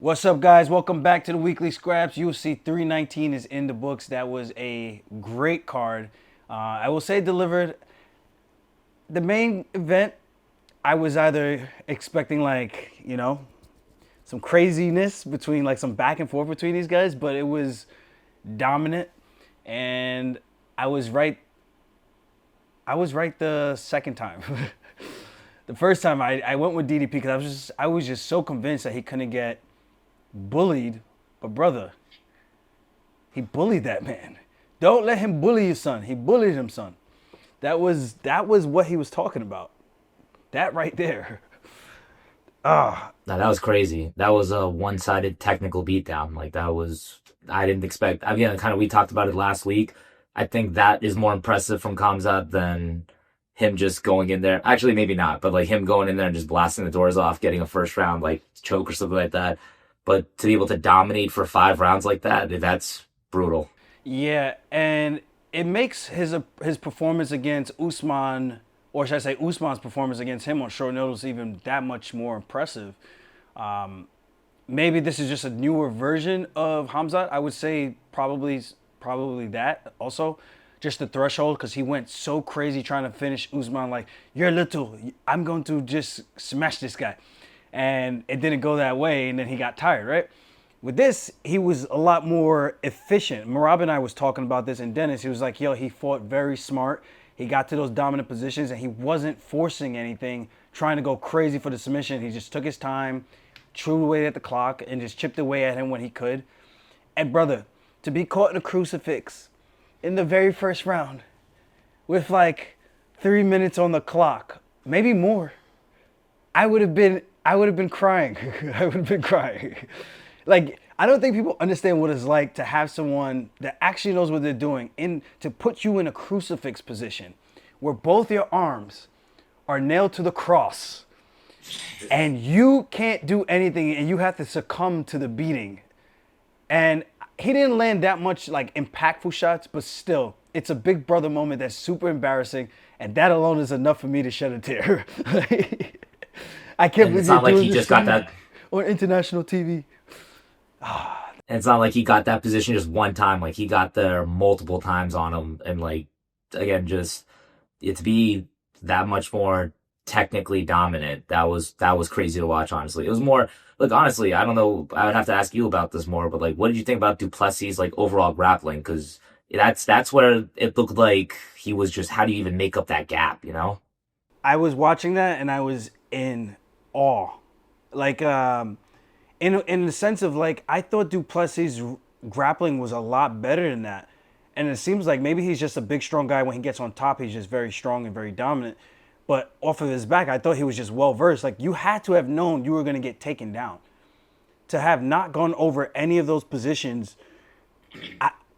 What's up, guys? Welcome back to the Weekly Scraps. UFC 319 is in the books. That was a great card. I will say delivered. The main event, I was either expecting some craziness between some back and forth between these guys, but it was dominant, and I was right. I was right the second time. The first time I went with DDP because I was just so convinced that he couldn't get bullied, but brother, he bullied that man. Don't let him bully you, son. He bullied him, son. That was what he was talking about. That right there. Ah, No, that was crazy. That was a one-sided technical beatdown. I didn't expect. Again, kind of we talked about it last week. I think that is more impressive from Khamzat than him just going in there. Actually, maybe not, but like him going in there and just blasting the doors off, getting a first round like choke or something like that. But to be able to dominate for 5 rounds like that, that's brutal. yeah, and it makes his performance against Usman, or should I say Usman's performance against him on short notice, even that much more impressive. Maybe this is just a newer version of Hamza. I would say probably that also. Just the threshold because he went so crazy trying to finish Usman like, you're little, I'm going to just smash this guy. And it didn't go that way, and then he got tired, right? With this, he was a lot more efficient. Marab and I was talking about this, and Dennis, he was like, yo, he fought very smart. He got to those dominant positions, and he wasn't forcing anything, trying to go crazy for the submission. He just took his time, chewed away at the clock, and just chipped away at him when he could. And brother, to be caught in a crucifix in the very first round with like 3 minutes on the clock, maybe more, I would have been crying. I would have been crying. Like, I don't think people understand what it's like to have someone that actually knows what they're doing in to put you in a crucifix position where both your arms are nailed to the cross and you can't do anything and you have to succumb to the beating. And he didn't land that much like impactful shots, but still, it's a big brother moment that's super embarrassing, and that alone is enough for me to shed a tear. I can't And believe it's you're not like doing he this just to got me that. on international TV. And it's not like he got that position just one time. Like he got there multiple times on him, and like again, just it to be that much more technically dominant. That was crazy to watch. Honestly, it was more like honestly, I don't know. I would have to ask you about this more. But like, what did you think about Duplessis' like overall grappling? Because that's where it looked like he was just how do you even make up that gap? You know? I was watching that and I was in awe. Like, in the sense of like, I thought Duplessis' grappling was a lot better than that. And it seems like maybe he's just a big, strong guy. When he gets on top, he's just very strong and very dominant. But off of his back, I thought he was just well versed. Like, you had to have known you were going to get taken down. To have not gone over any of those positions,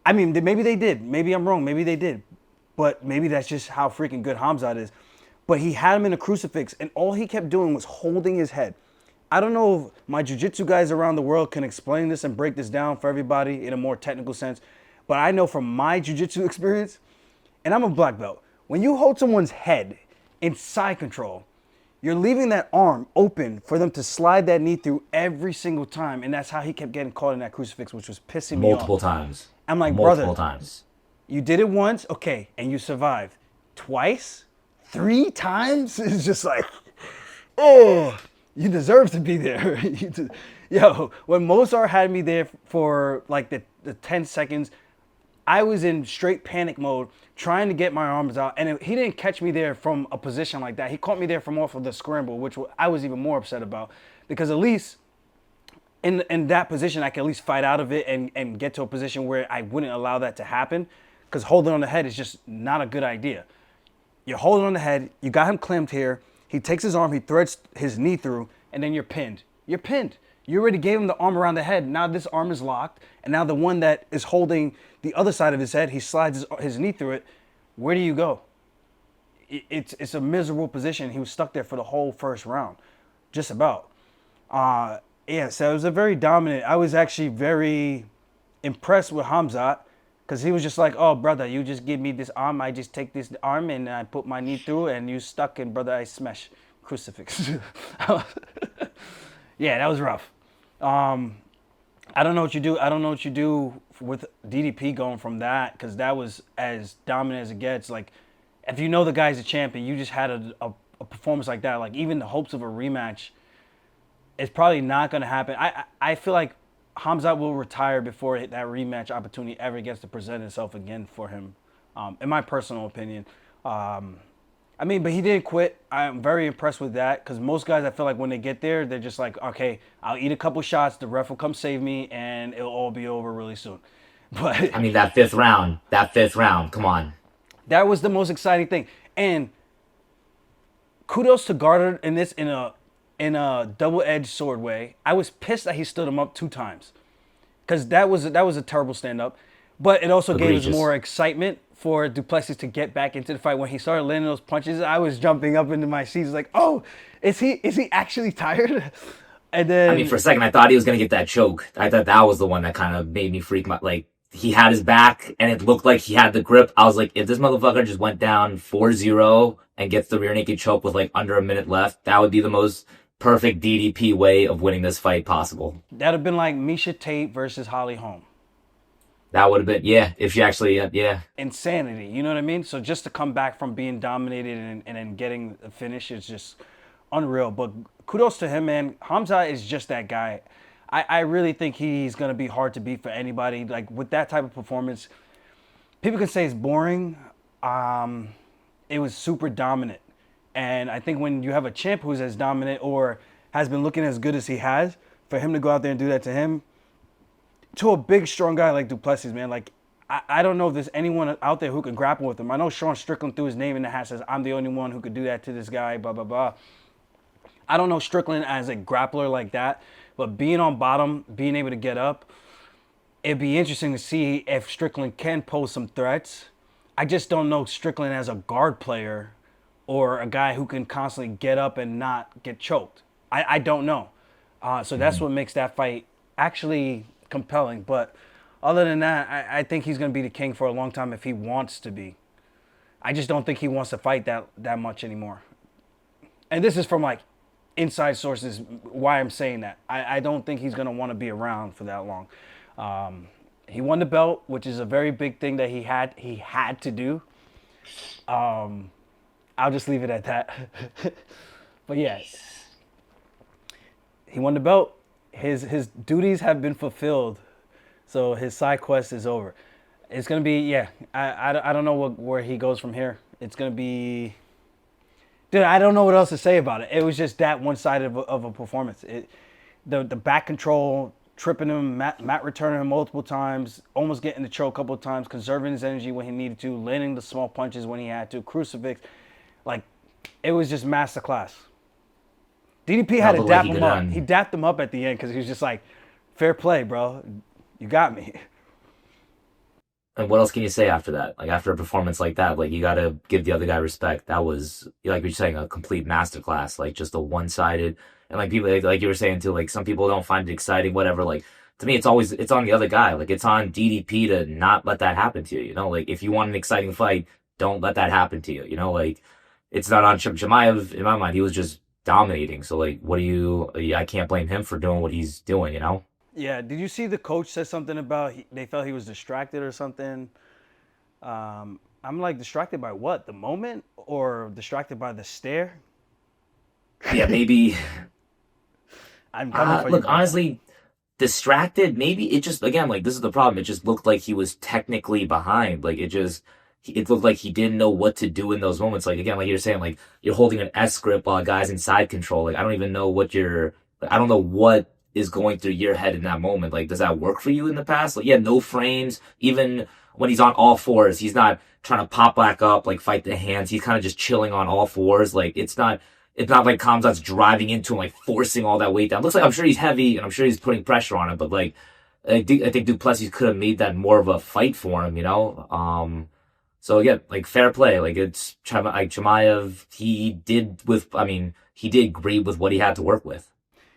I mean, maybe they did. Maybe I'm wrong. Maybe they did. But maybe that's just how freaking good Hamzat is. But he had him in a crucifix, and all he kept doing was holding his head. I don't know if my jiu-jitsu guys around the world can explain this and break this down for everybody in a more technical sense. But I know from my jiu-jitsu experience, and I'm a black belt, when you hold someone's head in side control, you're leaving that arm open for them to slide that knee through every single time. And that's how he kept getting caught in that crucifix, which was pissing me off. Multiple times, I'm like, brother, multiple times. you did it once, okay, and you survived. Twice? 3 times? It's just like, oh, you deserve to be there. Yo, when Mozart had me there for like the 10 seconds, I was in straight panic mode trying to get my arms out. And he didn't catch me there from a position like that. He caught me there from off of the scramble, which I was even more upset about. Because at least in that position, I can at least fight out of it and get to a position where I wouldn't allow that to happen. Because holding on the head is just not a good idea. You're holding on the head, you got him clamped here, he takes his arm, he threads his knee through, and then you're pinned. You're pinned. You already gave him the arm around the head. Now this arm is locked, and now the one that is holding the other side of his head, he slides his knee through it. Where do you go? It's a miserable position. He was stuck there for the whole first round, just about. Yeah, so it was a very dominant. I was actually very impressed with Hamzat because he was just like, oh, brother, you just give me this arm. I just take this arm and I put my knee through and you stuck and, brother, I smash crucifix. Yeah, that was rough. I don't know what you do. I don't know what you do with DDP going from that, because that was as dominant as it gets. Like, if you know the guy's a champion, you just had a performance like that. Like, even the hopes of a rematch, it's probably not going to happen. I feel like Hamza will retire before that rematch opportunity ever gets to present itself again for him, in my personal opinion. I mean, but he didn't quit. I'm very impressed with that, because most guys, I feel like when they get there, they're just like, okay, I'll eat a couple shots, the ref will come save me, and it'll all be over really soon. But I mean, that fifth round, come on. that was the most exciting thing. And kudos to Gardner in this, in a double-edged sword way. I was pissed that he stood him up 2 times, because that was a terrible stand-up. But it also gave us Egregious. more excitement for Duplessis to get back into the fight. When he started landing those punches, I was jumping up into my seats like, oh, is he actually tired? And I mean, then for a second, I thought he was going to get that choke. I thought that was the one that kind of made me freak my, like, he had his back and it looked like he had the grip. I was like, if this motherfucker just went down 4-0 and gets the rear naked choke with like under a minute left, that would be the most perfect DDP way of winning this fight possible. that'd have been like Misha Tate versus Holly Holm. That would have been, yeah, if she actually, yeah. Insanity, you know what I mean? So just to come back from being dominated and then getting a finish is just unreal. But kudos to him, man. Hamza is just that guy. I really think he's going to be hard to beat for anybody. Like, with that type of performance, people can say it's boring. It was super dominant. And I think when you have a champ who's as dominant or has been looking as good as he has, for him to go out there and do that to him, to a big, strong guy like Duplessis, man, like, I don't know if there's anyone out there who can grapple with him. I know Sean Strickland threw his name in the hat, says, I'm the only one who could do that to this guy, blah, blah, blah. I don't know Strickland as a grappler like that, but being on bottom, being able to get up, it'd be interesting to see if Strickland can pose some threats. I just don't know Strickland as a guard player or a guy who can constantly get up and not get choked. I don't know. So that's what makes that fight actually compelling. But other than that, I think he's going to be the king for a long time if he wants to be. I just don't think he wants to fight that much anymore. And this is from like inside sources why I'm saying that. I don't think he's going to want to be around for that long. He won the belt, which is a very big thing that he had to do. I'll just leave it at that. But yeah, he won the belt. His duties have been fulfilled, so his side quest is over. It's gonna be, yeah. I don't know where he goes from here. It's gonna be, dude. I don't know what else to say about it. It was just that one side of a performance. The back control, tripping him, Matt returning him multiple times, almost getting the choke a couple of times, conserving his energy when he needed to, landing the small punches when he had to, crucifix. Like, it was just masterclass. DDP had to dap him up. He dapped him up at the end because he was just like, fair play, bro. You got me. And what else can you say after that? Like, after a performance like that, like, you got to give the other guy respect. That was, like you're saying, a complete masterclass. Like, just a one-sided, and like people, like you were saying too, like some people don't find it exciting, whatever. Like, to me, it's on the other guy. Like, it's on DDP to not let that happen to you. You know, like, if you want an exciting fight, don't let that happen to you. You know, like, it's not on Chimaev in my mind. He was just dominating. So, like, I can't blame him for doing what he's doing, you know? Yeah, did you see the coach said something about they felt he was distracted or something? I'm like, distracted by what? The moment, or distracted by the stare? Yeah, maybe. I'm coming for you. Look, honestly, distracted, maybe it just, again, like, this is the problem. It just looked like he was technically behind. Like, it looked like he didn't know what to do in those moments. Like, again, like you're saying, like, you're holding an S grip while a guy's in side control. Like, I don't even know I don't know what is going through your head in that moment. Like, does that work for you in the past? Like, yeah, no frames. Even when he's on all fours, he's not trying to pop back up, like, fight the hands. He's kind of just chilling on all fours. Like, it's not like Khamzat's driving into him, like, forcing all that weight down. Looks like, I'm sure he's heavy and I'm sure he's putting pressure on him, but, like, I think Duplessis could have made that more of a fight for him, you know? So again, like, fair play. Like, it's like Chimaev, he did great with what he had to work with.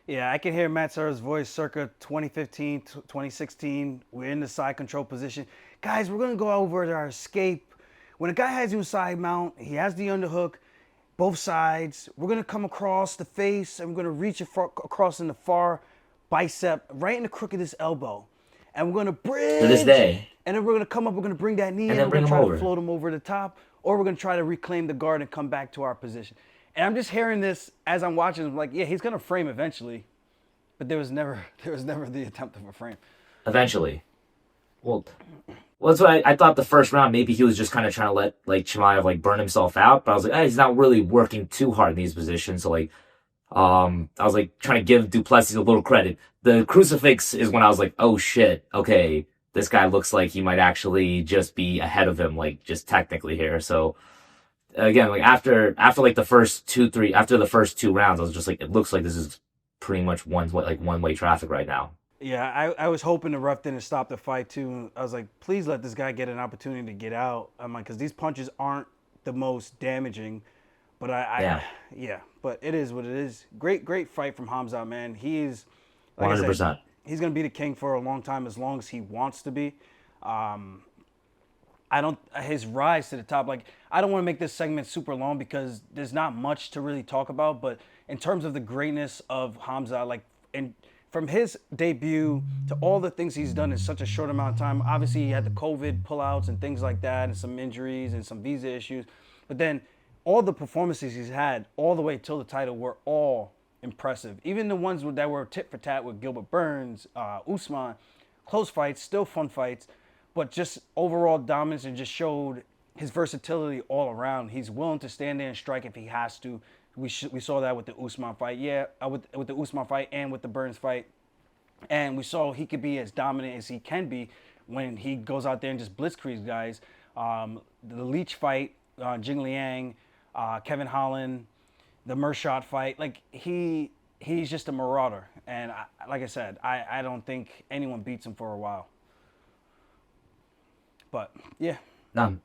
Yeah, I can hear Matt Serra's voice circa 2015, 2016. We're in the side control position. Guys, we're going to go over our escape. When a guy has you side mount, he has the underhook, both sides. We're going to come across the face, and we're going to reach across in the far bicep right in the crook of this elbow, and we're gonna bridge. To this day. And then we're gonna come up. We're gonna bring that knee, And and then we're bring gonna him try over. to float him over the top, or we're gonna try to reclaim the guard and come back to our position. And I'm just hearing this as I'm watching. I'm like, yeah, he's gonna frame eventually, but there was never the attempt of a frame. Eventually. Well, that's what I thought the first round. Maybe he was just kind of trying to let like Chimaev like burn himself out. But I was like, he's not really working too hard in these positions. So like, I was like trying to give Duplessis a little credit. The crucifix is when I was like, oh shit, okay, this guy looks like he might actually just be ahead of him, like just technically here. So again, like after like the first two rounds, I was just like, it looks like this is pretty much one way traffic right now. Yeah, I was hoping the ref didn't stop the fight too. I was like, please let this guy get an opportunity to get out. I'm like, because these punches aren't the most damaging, but yeah, but it is what it is. Great fight from Hamza, man. He's like 100%. He's gonna be the king for a long time as long as he wants to be. His rise to the top. Like, I don't want to make this segment super long because there's not much to really talk about. But in terms of the greatness of Hamza, like, and from his debut to all the things he's done in such a short amount of time. Obviously, he had the COVID pullouts and things like that, and some injuries and some visa issues. But then all the performances he's had all the way till the title were all impressive. Even the ones that were tit for tat with Gilbert Burns, Usman, close fights, still fun fights, but just overall dominance, and just showed his versatility all around. He's willing to stand there and strike if he has to. We saw that with the Usman fight, with the Usman fight and with the Burns fight, and we saw he could be as dominant as he can be when he goes out there and just blitzkriegs guys. The Leach fight, Jing Liang, Kevin Holland, the Mershot fight, like he's just a marauder, and like I said, I don't think anyone beats him for a while. But yeah, No,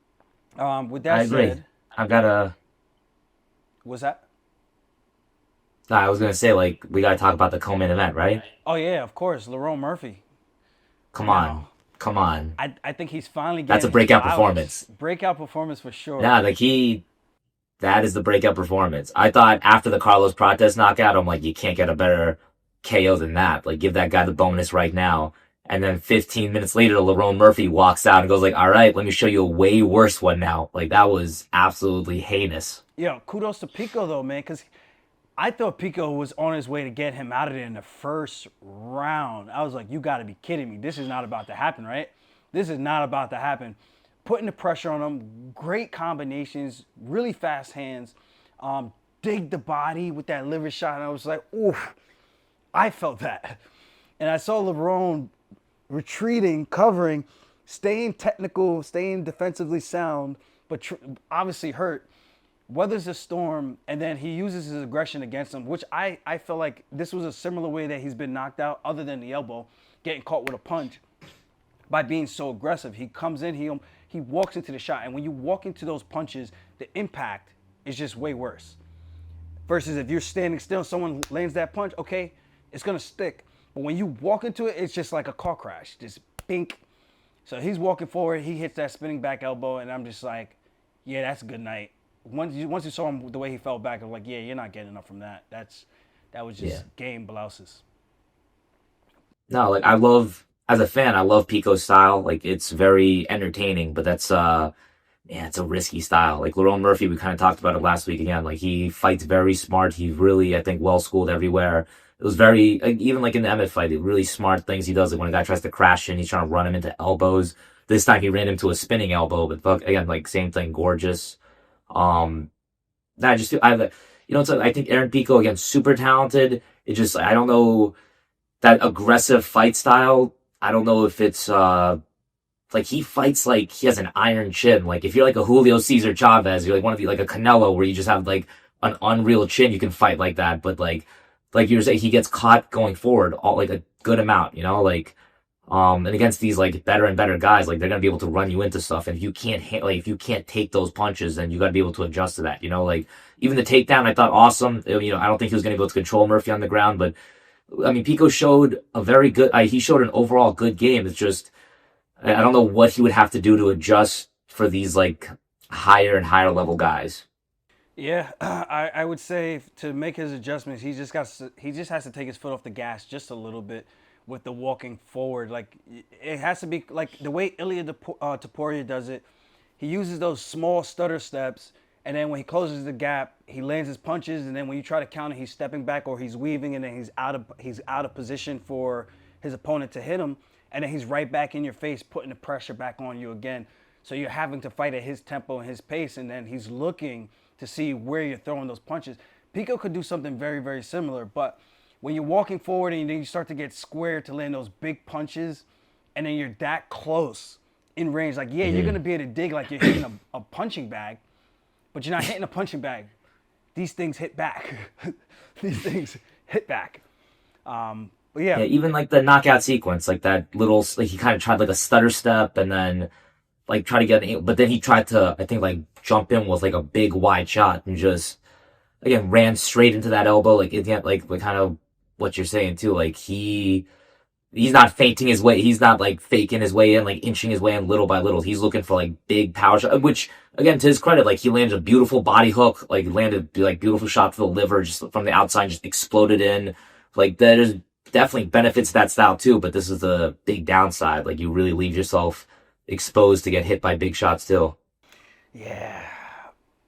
with that I agree. said, I've got a. what's that? No, I was gonna say like we gotta talk about the co-main event, right? Oh yeah, of course, Lerone Murphy. Come Now, on. I think he's finally getting That's a his breakout flowers. performance. Breakout performance for sure. Yeah, like that is the breakout performance. I thought after the Carlos Prates knockout, I'm like, you can't get a better KO than that. Like, give that guy the bonus right now. And then 15 minutes later, Lerone Murphy walks out and goes like, all right, let me show you a way worse one now. Like, that was absolutely heinous. Yo, kudos to Pico though, man, because I thought Pico was on his way to get him out of there in the first round. I was like, you got to be kidding me. This is not about to happen, right? This is not about to happen. Putting the pressure on him, great combinations, really fast hands, dig the body with that liver shot. And I was like, oof, I felt that. And I saw Lerone retreating, covering, staying technical, staying defensively sound, but obviously hurt. Weathers the storm, and then he uses his aggression against him, which I feel like this was a similar way that he's been knocked out, other than the elbow, getting caught with a punch, by being so aggressive. He comes in, he walks into the shot, and when you walk into those punches, the impact is just way worse. Versus if you're standing still, someone lands that punch, okay, it's gonna stick. But when you walk into it, it's just like a car crash, just bink. So he's walking forward, he hits that spinning back elbow, and I'm just like, yeah, that's a good night. Once you saw him the way he fell back, I'm like, yeah, you're not getting enough from that. That was just game blouses. No, like as a fan, I love Pico's style. Like, it's very entertaining, but that's it's a risky style. Like Lerone Murphy, we kind of talked about it last week again. Like, he fights very smart. He's really, I think, well schooled everywhere. It was very, like, even like in the Emmett fight, really smart things he does. Like when a guy tries to crash in, he's trying to run him into elbows. This time he ran him to a spinning elbow, but fuck, again, like same thing, gorgeous. I just feel I think Aaron Pico, again, super talented. It just, I don't know, that aggressive fight style. I don't know if it's like he fights like he has an iron chin. Like if you're like a Julio Cesar Chavez, you're like one of the, like a Canelo, where you just have like an unreal chin, you can fight like that. But like you're saying, he gets caught going forward all like a good amount, and against these like better and better guys, like they're gonna be able to run you into stuff. And if you can't take those punches, then you gotta be able to adjust to that. Like even the takedown, I thought awesome. I don't think he was gonna be able to control Murphy on the ground, but I mean, Pico showed a very good. He showed an overall good game. It's just I don't know what he would have to do to adjust for these like higher and higher level guys. Yeah, I would say to make his adjustments, he just has to take his foot off the gas just a little bit with the walking forward. Like it has to be like the way Taporia does it. He uses those small stutter steps, and then when he closes the gap, he lands his punches, and then when you try to counter, he's stepping back or he's weaving, and then he's out of position for his opponent to hit him, and then he's right back in your face, putting the pressure back on you again. So you're having to fight at his tempo and his pace, and then he's looking to see where you're throwing those punches. Pico could do something very, very similar, but when you're walking forward and then you start to get squared to land those big punches, and then you're that close in range, like, yeah, you're going to be able to dig like you're hitting a punching bag, but you're not hitting a punching bag. These things hit back. These things hit back. But yeah. Yeah, even like the knockout sequence, like that little, like he kind of tried like a stutter step and then like try to get, but then he tried to, I think, like jump in with like a big wide shot and just again ran straight into that elbow. Like again, like kind of what you're saying too. Like he's not fainting his way. He's not like faking his way in, like inching his way in little by little. He's looking for like big power shot, which again, to his credit, like he landed a beautiful body hook, like landed like beautiful shot to the liver just from the outside, just exploded in. Like there's definitely benefits to that style too, but this is the big downside. Like you really leave yourself exposed to get hit by big shots too. Yeah,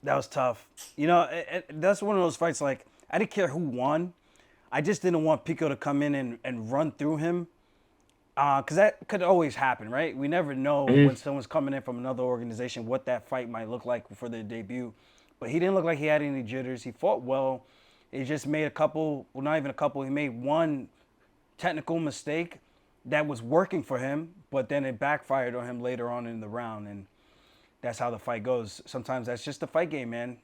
that was tough. You know, that's one of those fights. Like I didn't care who won. I just didn't want Pico to come in and run through him, because that could always happen, right? We never know when someone's coming in from another organization what that fight might look like for their debut. But he didn't look like he had any jitters. He fought well. He just made a couple, well, not even a couple. He made one technical mistake that was working for him, but then it backfired on him later on in the round, and that's how the fight goes. Sometimes that's just the fight game, man.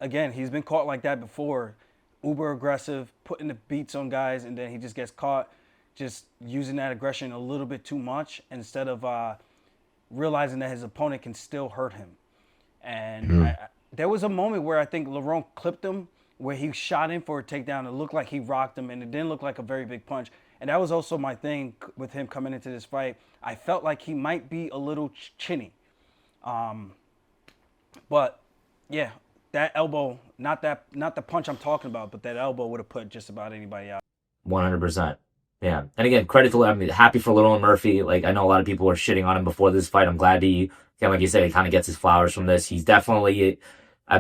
Again, he's been caught like that before. Uber aggressive, putting the beats on guys, and then he just gets caught just using that aggression a little bit too much instead of realizing that his opponent can still hurt him. And there was a moment where I think Lerone clipped him, where he shot in for a takedown. It looked like he rocked him, and it didn't look like a very big punch. And that was also my thing with him coming into this fight. I felt like he might be a little chinny. But yeah, that elbow, not the punch I'm talking about, but that elbow would have put just about anybody out. 100%. Yeah. And again, credit to, I mean, happy for Lerone Murphy. Like, I know a lot of people were shitting on him before this fight. I'm glad he, again, like you said, he kind of gets his flowers from this. He's definitely,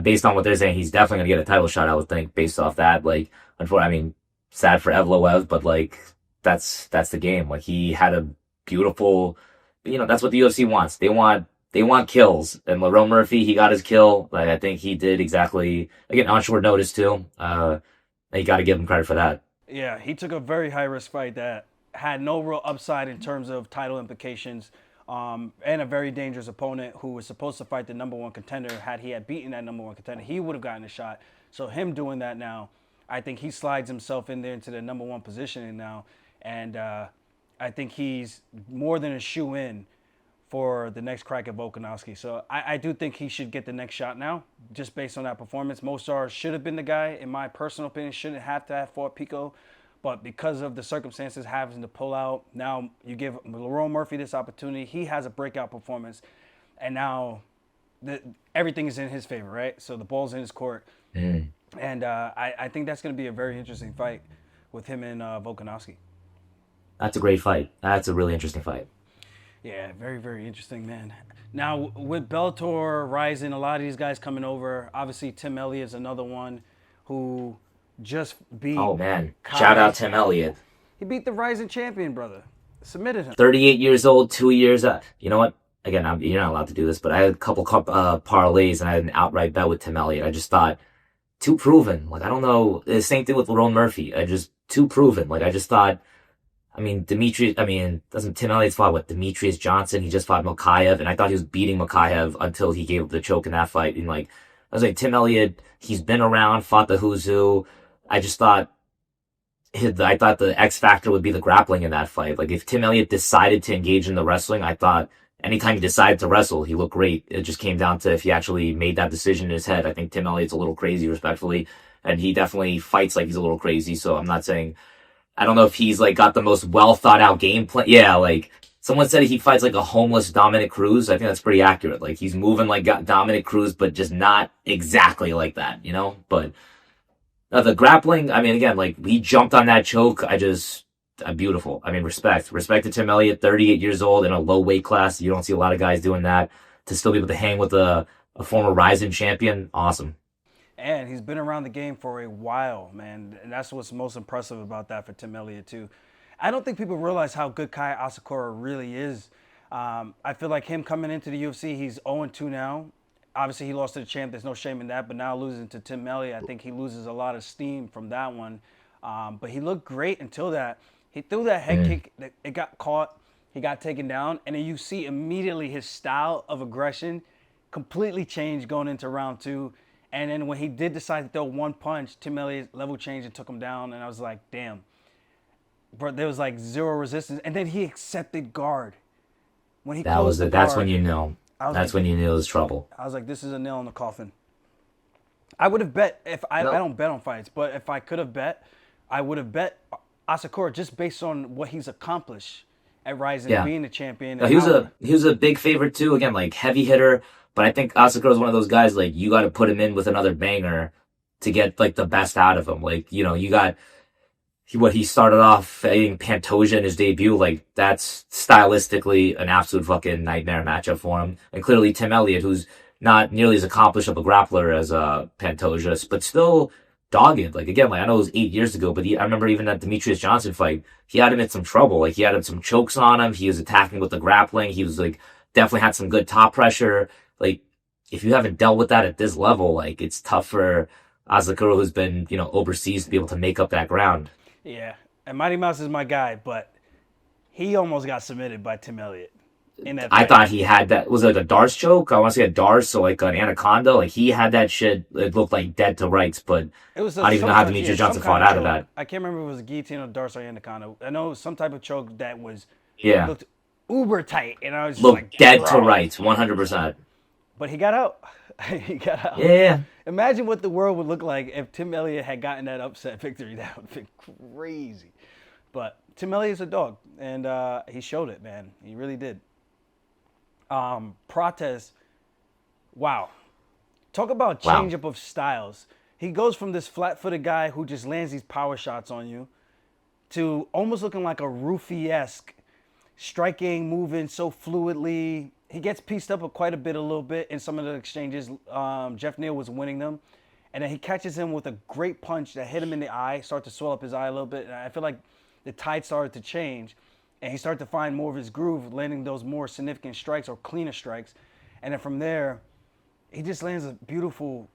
based on what they're saying, he's definitely going to get a title shot, I would think, based off that. Like, unfortunately, I mean, sad for Evloev, but like, that's the game. Like, he had a beautiful, you know, that's what the UFC wants. They want kills. And Lerone Murphy, he got his kill. Like, I think he did exactly, again, on short notice too. You got to give him credit for that. Yeah, he took a very high-risk fight that had no real upside in terms of title implications, and a very dangerous opponent who was supposed to fight the number one contender. Had he beaten that number one contender, he would have gotten a shot. So him doing that now, I think he slides himself in there into the number one positioning now. And I think he's more than a shoe-in for the next crack at Volkanovski. So I do think he should get the next shot now, just based on that performance. Mosar should have been the guy, in my personal opinion, shouldn't have to have fought Pico. But because of the circumstances having to pull out, now you give Lerone Murphy this opportunity. He has a breakout performance. And now everything is in his favor, right? So the ball's in his court. And I think that's going to be a very interesting fight with him and Volkanovski. That's a great fight. That's a really interesting fight. Yeah, very, very interesting, man. Now, with Bellator rising, a lot of these guys coming over. Obviously, Tim Elliott's another one who just beat... Oh, man. Shout out Tim Elliott. He beat the rising champion, brother. Submitted him. 38 years old, 2 years... you know what? Again, you're not allowed to do this, but I had a couple parlays, and I had an outright bet with Tim Elliott. I just thought, too proven. Like, I don't know. The same thing with Lerone Murphy. Too proven. Like, I just thought... I mean, doesn't Tim Elliott's fought what? Demetrius Johnson. He just fought Mokaev, and I thought he was beating Mokaev until he gave up the choke in that fight. And like, I was like, Tim Elliott, he's been around, fought the who's who. I just thought, I thought the X factor would be the grappling in that fight. Like, if Tim Elliott decided to engage in the wrestling, I thought anytime he decided to wrestle, he looked great. It just came down to if he actually made that decision in his head. I think Tim Elliott's a little crazy, respectfully, and he definitely fights like he's a little crazy. So I'm not saying. I don't know if he's like got the most well thought out game plan. Yeah, like Someone said he fights like a homeless Dominic Cruz. I think that's pretty accurate. Like he's moving like Dominic Cruz, but just not exactly like that, you know? But the grappling, I mean, again, like he jumped on that choke. Beautiful. I mean, respect to Tim Elliott, 38 years old in a low weight class. You don't see a lot of guys doing that. To still be able to hang with a former Rising champion, awesome. And he's been around the game for a while, man. And that's what's most impressive about that for Tim Elliott, too. I don't think people realize how good Kai Asakura really is. I feel like him coming into the UFC, he's 0-2 now. Obviously, he lost to the champ. There's no shame in that. But now losing to Tim Elliott, I think he loses a lot of steam from that one. But he looked great until that. He threw that head kick. It got caught. He got taken down. And then you see immediately his style of aggression completely changed going into round 2. And then when he did decide to throw one punch, Tim Elliott level changed and took him down. And I was like, damn. But there was like zero resistance. And then he accepted guard. When he That was closed it. the That's guard, when you know. That's when you knew it was trouble. I was like, this is a nail in the coffin. I would have bet, if I don't bet on fights, but if I could have bet, I would have bet Asakura just based on what he's accomplished at Rising, being the champion. No, he was a big favorite too. Again, like heavy hitter. But I think Asakura is one of those guys, like, you got to put him in with another banger to get, like, the best out of him. Like, you know, you got he started off fighting Pantoja in his debut. Like, that's stylistically an absolute fucking nightmare matchup for him. And clearly Tim Elliott, who's not nearly as accomplished of a grappler as Pantoja, but still dogged. Like, again, like, I know it was 8 years ago, but I remember even that Demetrius Johnson fight, he had him in some trouble. Like, he had some chokes on him. He was attacking with the grappling. He was, like, definitely had some good top pressure. Like, if you haven't dealt with that at this level, like, it's tough for Asakura, who's been, you know, overseas, to be able to make up that ground. Yeah, and Mighty Mouse is my guy, but he almost got submitted by Tim Elliott in that fight. I thought he had that. Was it like a Darce choke? I want to say a Darce, so like an Anaconda. Like, he had that shit. It looked like dead to rights, but I don't even know how Demetrius Johnson fought out of that. I can't remember if it was a guillotine or Darce or Anaconda. I know it was some type of choke that was looked uber tight, and I was just like, dead to rights, 100%. But he got out. He got out. Yeah. Imagine what the world would look like if Tim Elliott had gotten that upset victory. That would have been crazy. But Tim Elliott's a dog, and he showed it, man. He really did. Prates, wow. Talk about change up of styles. He goes from this flat-footed guy who just lands these power shots on you to almost looking like a Rufy-esque, striking, moving so fluidly. He gets pieced up quite a little bit in some of the exchanges. Jeff Neal was winning them. And then he catches him with a great punch that hit him in the eye, start to swell up his eye a little bit. And I feel like the tide started to change. And he started to find more of his groove, landing those more significant strikes or cleaner strikes. And then from there, he just lands a beautiful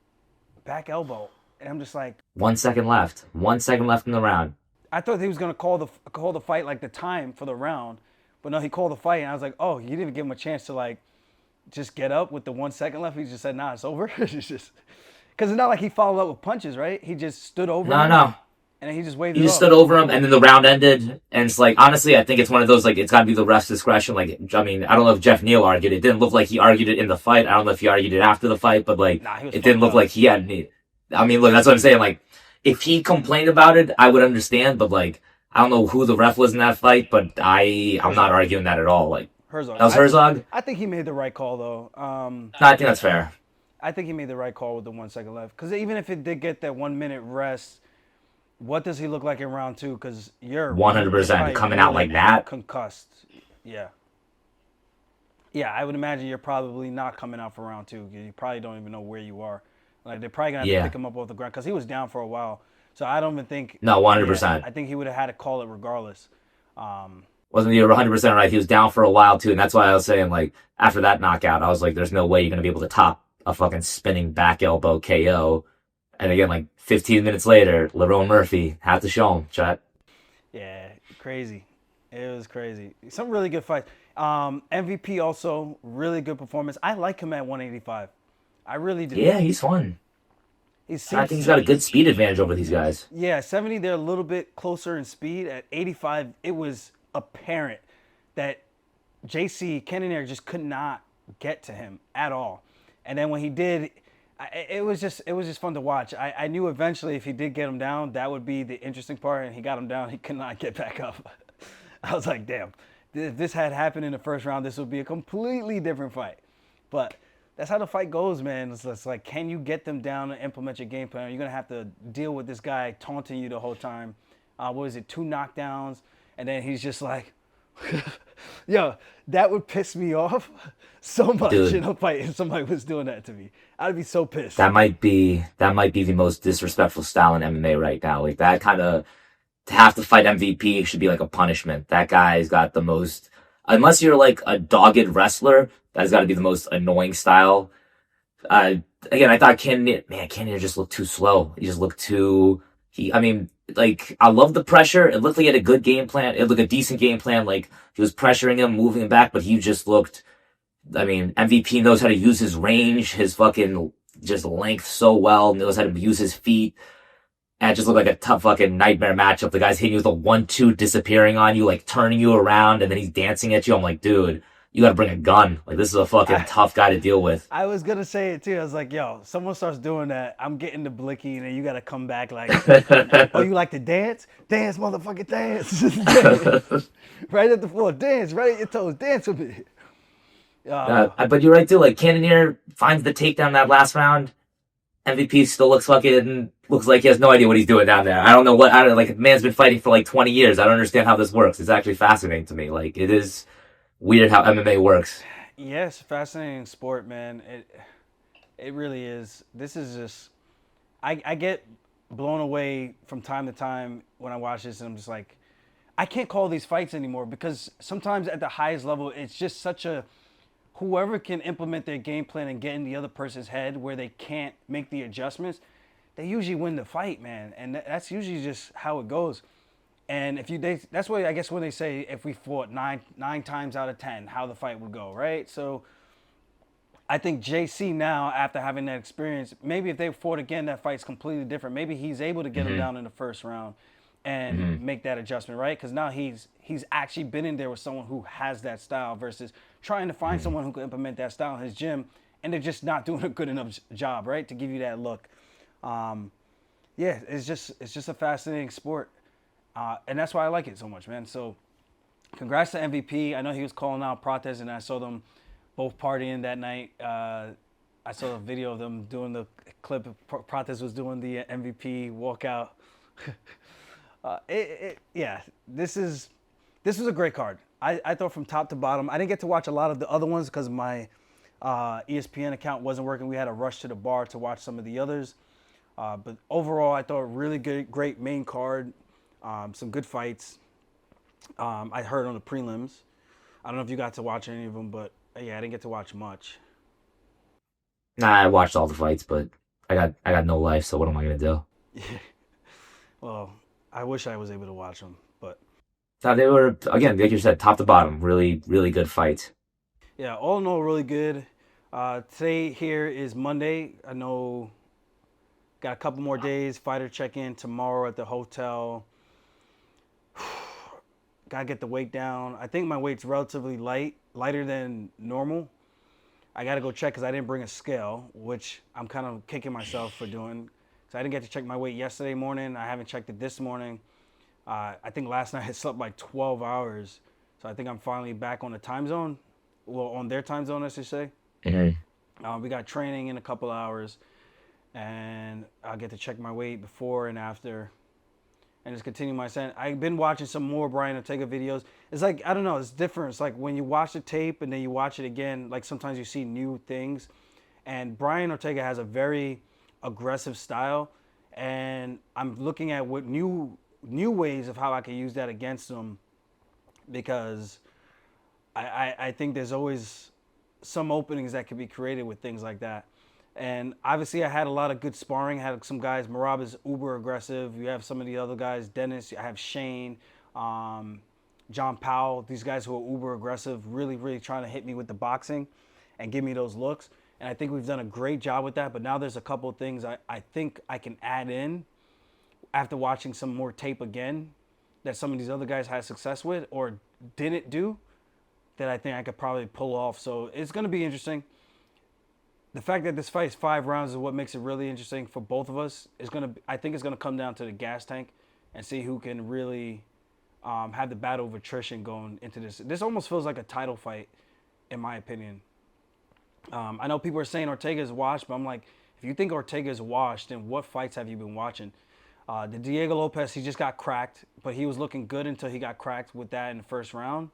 back elbow. And I'm just like... 1 second left. 1 second left in the round. I thought he was going to call the fight like the time for the round. But no, he called the fight, and I was like, oh, you didn't give him a chance to, like, just get up with the 1 second left. He just said, nah, it's over. It's just... Because it's not like he followed up with punches, right? He just stood over him. No. And then he just waved He it just up. stood over him, and then the round ended. And it's like, honestly, I think it's one of those, like, it's got to be the ref's discretion. Like, I mean, I don't know if Jeff Neal argued it. It didn't look like he argued it in the fight. I don't know if he argued it after the fight, but, like, it didn't look like he had any... I mean, look, that's what I'm saying. Like, if he complained about it, I would understand, but, like, I don't know who the ref was in that fight, but I'm not arguing that at all. Like, Herzog. That was Herzog? I think he made the right call, though. No, I think that's fair. I think he made the right call with the 1 second left. Because even if it did get that 1 minute rest, what does he look like in round 2? Because you're 100% coming out like that. Concussed. Yeah. Yeah, I would imagine you're probably not coming out for round 2. You probably don't even know where you are. Like, they're probably going to have to pick him up off the ground. Because he was down for a while. So I don't even think... No, 100%. Yeah, I think he would have had to call it regardless. Wasn't he 100% right? He was down for a while, too. And that's why I was saying, like, after that knockout, I was like, there's no way you're going to be able to top a fucking spinning back elbow KO. And again, like, 15 minutes later, Lerone Murphy had to show him, Chet. Yeah, crazy. It was crazy. Some really good fights. MVP also, really good performance. I like him at 185. I really do. Yeah, he's fun. I think he's got a good speed advantage over these guys. Yeah, 70, they're a little bit closer in speed. At 85, it was apparent that JC Cannonier just could not get to him at all. And then when he did, it was just fun to watch. I knew eventually if he did get him down, that would be the interesting part. And he got him down. He could not get back up. I was like, damn. If this had happened in the first round, this would be a completely different fight. But that's how the fight goes, man. It's like, can you get them down and implement your game plan? You're gonna have to deal with this guy taunting you the whole time. What is it? 2 knockdowns, and then he's just like, yo, that would piss me off so much in Dude, a fight if somebody was doing that to me. I'd be so pissed. that might be the most disrespectful style in MMA right now. Like that kind of to have to fight MVP should be like a punishment. That guy's got the most, unless you're like a dogged wrestler, that's got to be the most annoying style. Uh, Again, I thought Cannonier just looked too slow. He just looked too, I mean, like, I love the pressure. It looked like he had a good game plan. It looked a decent game plan. Like, he was pressuring him, moving him back, but he just looked, I mean, MVP knows how to use his range, his fucking just length so well, knows how to use his feet. And it just looked like a tough fucking nightmare matchup. The guy's hitting you with a 1-2, disappearing on you, like turning you around, and then he's dancing at you. I'm like, dude, you gotta bring a gun. Like, this is a fucking I, tough guy to deal with. I was gonna say it too. I was like, yo, someone starts doing that, I'm getting the blicky, and then you gotta come back like, oh, you like to dance? Dance, motherfucker, dance. Dance. Right at the floor, dance, right at your toes, dance with me. But you're right too. Like Cannonier finds the takedown that last round. MVP still looks like he has no idea what he's doing down there. I don't know what. I don't like. Man's been fighting for like 20 years. I don't understand how this works. It's actually fascinating to me. Like it is weird how MMA works. Yes, fascinating sport, man. It really is. This is just I get blown away from time to time when I watch this, and I'm just like, I can't call these fights anymore because sometimes at the highest level, it's just such a whoever can implement their game plan and get in the other person's head where they can't make the adjustments, they usually win the fight, man. And that's usually just how it goes. And that's why I guess when they say if we fought nine times out of 10, how the fight would go, right? So I think JC now, after having that experience, maybe if they fought again, that fight's completely different. Maybe he's able to get him down in the first round and make that adjustment, right? Because now he's actually been in there with someone who has that style versus trying to find someone who can implement that style in his gym, and they're just not doing a good enough job, right, to give you that look. Yeah, it's just a fascinating sport, and that's why I like it so much, man. So, congrats to MVP. I know he was calling out Prates, and I saw them both partying that night. I saw a video of them doing the clip. Prates was doing the MVP walkout. Yeah, this was a great card. I thought from top to bottom. I didn't get to watch a lot of the other ones because my ESPN account wasn't working. We had to rush to the bar to watch some of the others. But overall, I thought really good, great main card. Some good fights. I heard on the prelims. I don't know if you got to watch any of them, but yeah, I didn't get to watch much. Nah, I watched all the fights, but I got no life, so what am I gonna do? Well, I wish I was able to watch them, but Now they were again, like you said, top to bottom, really, really good fights. yeah, all in all, really good. Today here is Monday. I know got a couple more days. Fighter check-in tomorrow at the hotel. Gotta get the weight down. I think my weight's relatively lighter than normal. I gotta go check because I didn't bring a scale, which I'm kind of kicking myself for doing. So I didn't get to check my weight yesterday morning. I haven't checked it this morning. I think last night I slept like 12 hours. So I think I'm finally back on the time zone. Well, on their time zone, I should say. We got training in a couple hours. And I'll get to check my weight before and after. And just continue my ascent. I've been watching some more Brian Ortega videos. It's like, I don't know, it's different. It's like when you watch the tape and then you watch it again, like sometimes you see new things. And Brian Ortega has a very aggressive style. And I'm looking at what new ways of how I can use that against him, because I think there's always some openings that can be created with things like that. And obviously I had a lot of good sparring. I had some guys, Marab is uber aggressive. You have some of the other guys, Dennis, I have Shane, John Powell, these guys who are uber aggressive, really, really trying to hit me with the boxing and give me those looks. And I think we've done a great job with that. But now there's a couple of things I think I can add in after watching some more tape again that some of these other guys had success with or didn't do, that I think I could probably pull off. So it's going to be interesting. The fact that this fight is 5 rounds is what makes it really interesting for both of us. I think it's going to come down to the gas tank and see who can really have the battle of attrition going into this. This almost feels like a title fight, in my opinion. I know people are saying Ortega's washed, but I'm like, if you think Ortega's washed, then what fights have you been watching? The Diego Lopez, he just got cracked, but he was looking good until he got cracked with that in the first round.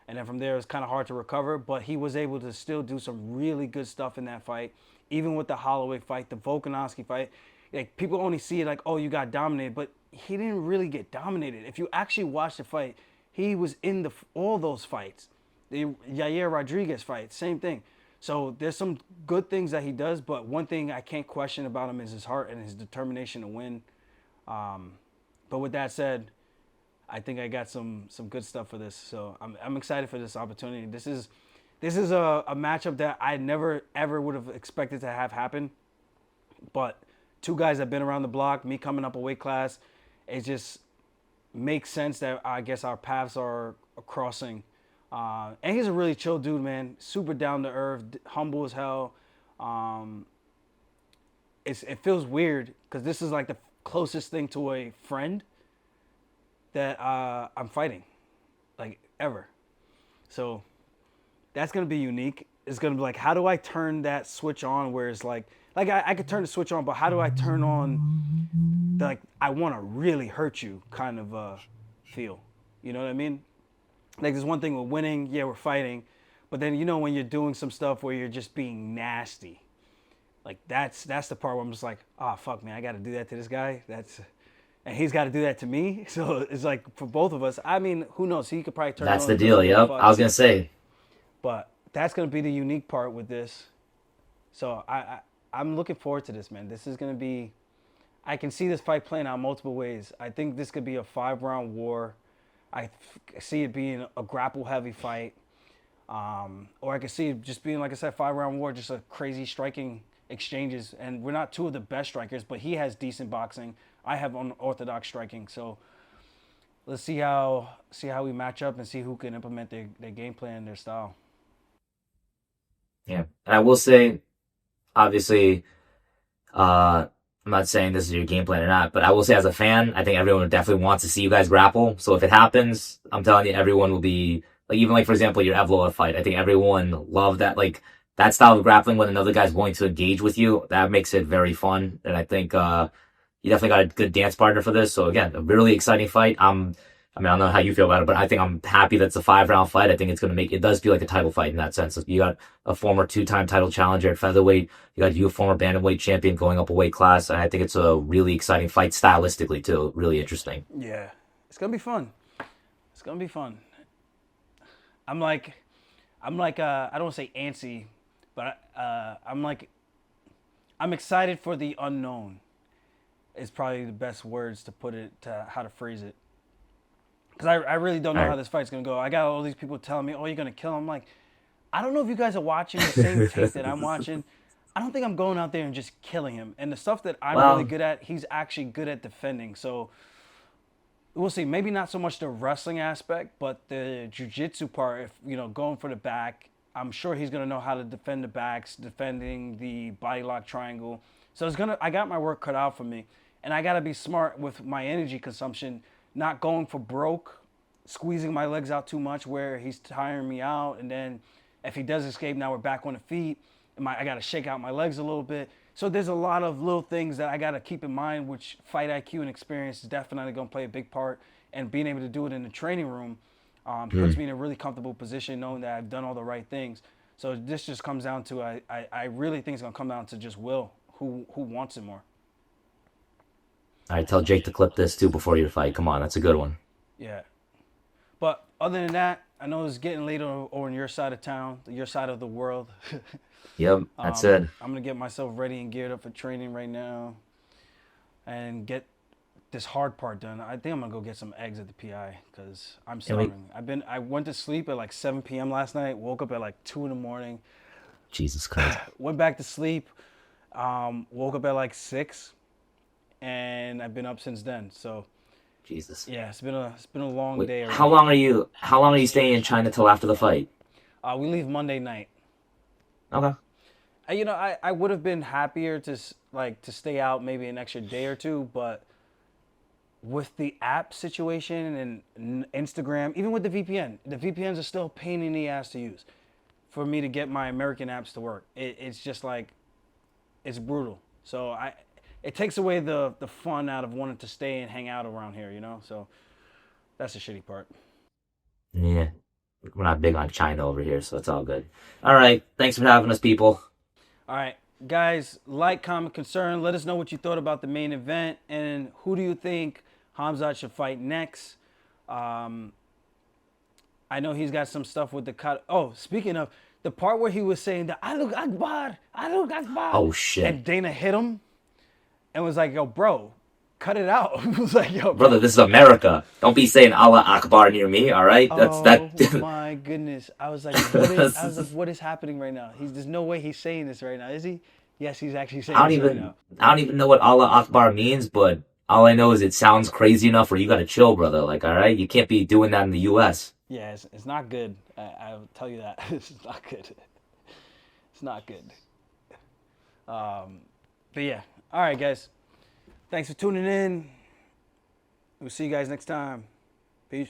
And then from there, it was kind of hard to recover, but he was able to still do some really good stuff in that fight. Even with the Holloway fight, the Volkanovski fight, like people only see it like, oh, you got dominated, but he didn't really get dominated. If you actually watch the fight, he was in all those fights. The Yair Rodriguez fight, same thing. So there's some good things that he does, but one thing I can't question about him is his heart and his determination to win. But with that said, I think I got some good stuff for this. So I'm excited for this opportunity. This is a matchup that I never ever would have expected to have happen. But two guys that have been around the block, me coming up a weight class, it just makes sense that I guess our paths are crossing. And he's a really chill dude, man. Super down to earth, humble as hell. It feels weird because this is like the closest thing to a friend that I'm fighting, like ever. So that's gonna be unique. It's gonna be like, how do I turn that switch on? Where it's like I could turn the switch on, but how do I turn on the, like, I want to really hurt you kind of feel? You know what I mean? Like there's one thing with winning, yeah, we're fighting, but then when you're doing some stuff where you're just being nasty, like that's the part where I'm just like, oh fuck, man, I got to do that to this guy. And he's got to do that to me. So it's like for both of us. I mean, who knows? He could probably turn. That's it on the and deal. just Yep. fuck. I was gonna say. But that's gonna be the unique part with this. So I'm looking forward to this, man. This is gonna be. I can see this fight playing out multiple ways. I think this could be a 5-round war. I see it being a grapple-heavy fight, or I could see it just being, like I said, 5-round war, just a crazy striking exchanges. And we're not two of the best strikers, but he has decent boxing. I have unorthodox striking. So let's see how we match up and see who can implement their game plan, their style. Yeah, and I will say, obviously, I'm not saying this is your game plan or not, but I will say as a fan, I think everyone definitely wants to see you guys grapple. So if it happens, I'm telling you, everyone will be like, even like for example, your Evloev fight. I think everyone loved that, like that style of grappling when another guy's willing to engage with you. That makes it very fun, and I think you definitely got a good dance partner for this. So again, a really exciting fight. I mean, I don't know how you feel about it, but I think I'm happy that it's a 5-round fight. I think it's going to it does feel like a title fight in that sense. You got a former 2-time title challenger at featherweight. You got you, a former bantamweight champion going up a weight class. And I think it's a really exciting fight stylistically too. Really interesting. Yeah, it's going to be fun. It's going to be fun. I'm like, I don't want to say antsy, but I'm excited for the unknown. Is probably the best words to put it, to how to phrase it. Because I really don't know how this fight's going to go. I got all these people telling me, oh, you're going to kill him. I'm like, I don't know if you guys are watching the same tape that I'm watching. I don't think I'm going out there and just killing him. And the stuff that I'm really good at, he's actually good at defending. So we'll see. Maybe not so much the wrestling aspect, but the jiu-jitsu part, if, going for the back, I'm sure he's going to know how to defend the backs, defending the body lock triangle. So I got my work cut out for me. And I got to be smart with my energy consumption, not going for broke, squeezing my legs out too much where he's tiring me out. And then if he does escape, now we're back on the feet. I got to shake out my legs a little bit. So there's a lot of little things that I got to keep in mind, which fight IQ and experience is definitely going to play a big part. And being able to do it in the training room puts me in a really comfortable position, knowing that I've done all the right things. So this just comes down to, I really think it's going to come down to just will, who wants it more. All right, tell Jake to clip this too before your fight. Come on, that's a good one. Yeah. But other than that, I know it's getting late on your side of town, your side of the world. Yep, that's it. I'm going to get myself ready and geared up for training right now and get this hard part done. I think I'm going to go get some eggs at the PI because I'm starving. I went to sleep at like 7 p.m. last night, woke up at like 2 in the morning. Jesus Christ. Went back to sleep, woke up at like 6, and I've been up since then. So Jesus. yeah, it's been a long day. Already. How long are you staying in China till after the fight? We leave Monday night. Okay. I would have been happier to stay out maybe an extra day or two, but with the app situation and Instagram, even with the VPNs are still a pain in the ass to use for me to get my American apps to work. It's just like, it's brutal. So it takes away the fun out of wanting to stay and hang out around here, you know? So that's the shitty part. Yeah. We're not big on China over here, so it's all good. All right. Thanks for having us, people. All right, guys, like, comment, concern. Let us know what you thought about the main event and who do you think Khamzat should fight next. I know he's got some stuff with the cut. Oh, speaking of the part where he was saying the Aluk Akbar, Aluk Akbar, Oh, shit. and Dana hit him and was like, "Yo, bro, cut it out." It was like, "Yo, Brother, this is America. Don't be saying Allah Akbar near me, all right? That's that. Oh my goodness! I was like, what is happening right now? There's no way he's saying this right now, is he? Yes, he's actually saying this right now. I don't even know what Allah Akbar means, but all I know is it sounds crazy enough where you gotta chill, brother. Like, all right, you can't be doing that in the U.S. Yeah, it's not good. I'll tell you that. It's not good. It's not good. But yeah, all right, guys. Thanks for tuning in. We'll see you guys next time. Peace.